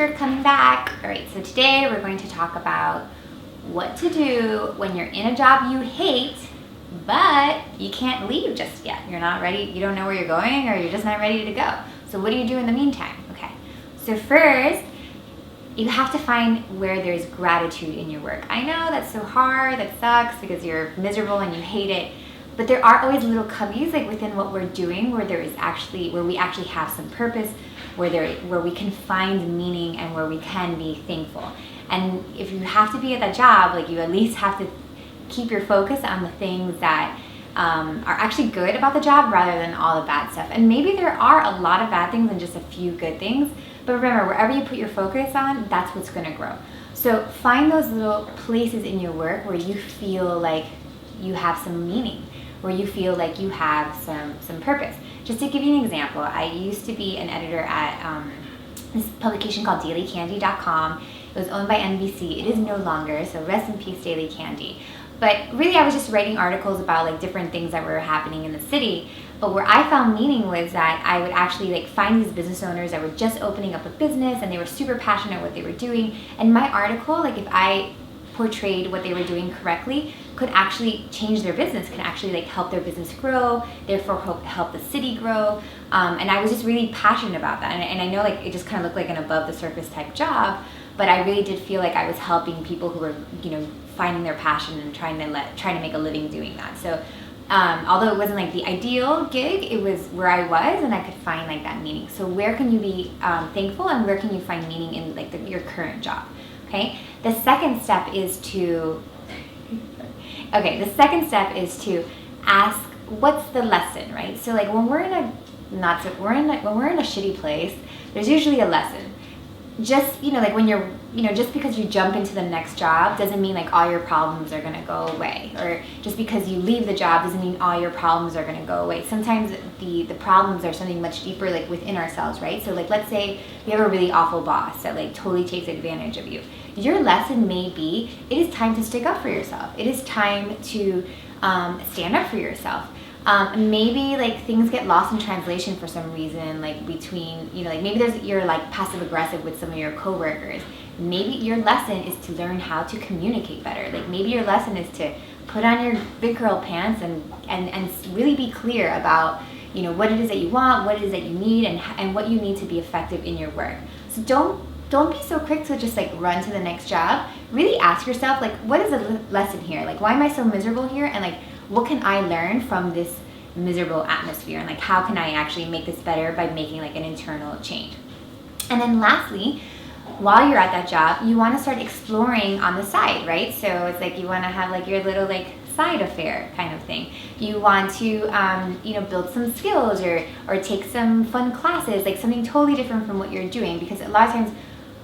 for coming back. All right, so today we're going to talk about what to do when you're in a job you hate, but you can't leave just yet. You're not ready, you don't know where you're going, or you're just not ready to go. So what do you do in the meantime? Okay, so first, you have to find where there's gratitude in your work. I know that's so hard, that sucks because you're miserable and you hate it, but there are always little cubbies like within what we're doing where we actually have some purpose, where we can find meaning and where we can be thankful. And if you have to be at that job, like you at least have to keep your focus on the things that are actually good about the job rather than all the bad stuff. And maybe there are a lot of bad things and just a few good things, but remember, wherever you put your focus on, that's what's going to grow. So find those little places in your work where you feel like you have some meaning, where you feel like you have some purpose. Just to give you an example, I used to be an editor at this publication called dailycandy.com. It was owned by NBC. It is no longer, so rest in peace, Daily Candy. But really, I was just writing articles about like different things that were happening in the city. But where I found meaning was that I would actually like find these business owners that were just opening up a business and they were super passionate what they were doing. And my article, like if I portrayed what they were doing correctly, could actually change their business, can actually like help their business grow, therefore help the city grow. And I was just really passionate about that. And I know like it just kind of looked like an above the surface type job, but I really did feel like I was helping people who were, finding their passion and trying to make a living doing that. So although it wasn't like the ideal gig, it was where I was and I could find like that meaning. So where can you be thankful and where can you find meaning in like your current job? Okay. The second step is to ask, what's the lesson, right? So like when we're in a shitty place, there's usually a lesson. Just, like when you're, just because you jump into the next job doesn't mean like all your problems are going to go away. Or just because you leave the job doesn't mean all your problems are going to go away. Sometimes the problems are something much deeper, like within ourselves, right? So like, let's say you have a really awful boss that like totally takes advantage of you. Your lesson may be, it is time to stick up for yourself. It is time to stand up for yourself. Maybe like things get lost in translation for some reason, like between, like maybe you're like passive aggressive with some of your coworkers. Maybe your lesson is to learn how to communicate better. Like maybe your lesson is to put on your big girl pants and really be clear about, what it is that you want, what it is that you need, and what you need to be effective in your work. So don't be so quick to just like run to the next job. Really ask yourself, like, what is the lesson here? Like, why am I so miserable here? And like, what can I learn from this miserable atmosphere? And like, how can I actually make this better by making like an internal change? And then lastly, while you're at that job, you want to start exploring on the side, right? So it's like you want to have like your little like side affair kind of thing. You want to, build some skills or take some fun classes, like something totally different from what you're doing, because a lot of times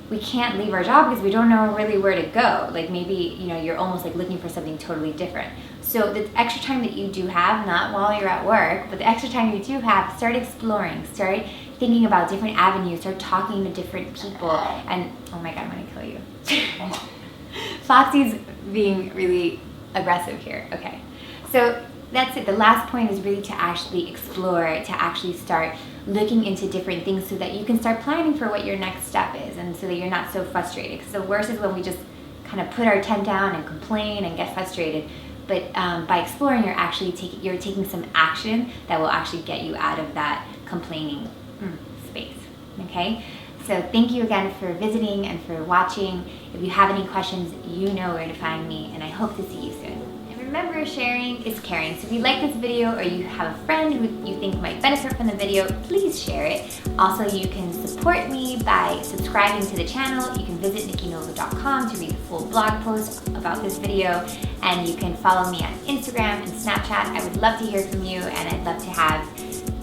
we can't leave our job because we don't know really where to go. Like maybe, you're almost like looking for something totally different. So the extra time that you do have, not while you're at work, but the extra time you do have, start exploring, start thinking about different avenues, start talking to different people. And oh my God, I'm gonna kill you. Foxy's being really aggressive here. Okay, so that's it. The last point is really to actually explore, to actually start looking into different things so that you can start planning for what your next step is, and so that you're not so frustrated. Because the worst is when we just kind of put our tent down and complain and get frustrated. But by exploring, you're taking some action that will actually get you out of that complaining space. Okay? So thank you again for visiting and for watching. If you have any questions, you know where to find me, and I hope to see you soon. And remember, sharing is caring. So if you like this video or you have a friend who you think might benefit from the video, please share it. Also, you can support me by subscribing to the channel. You can visit nikinova.com to read the full blog post about this video, and you can follow me on Instagram and Snapchat. I would love to hear from you, and I'd love to have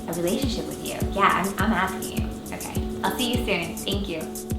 a relationship with you. Yeah, I'm asking you. Okay, I'll see you soon. Thank you.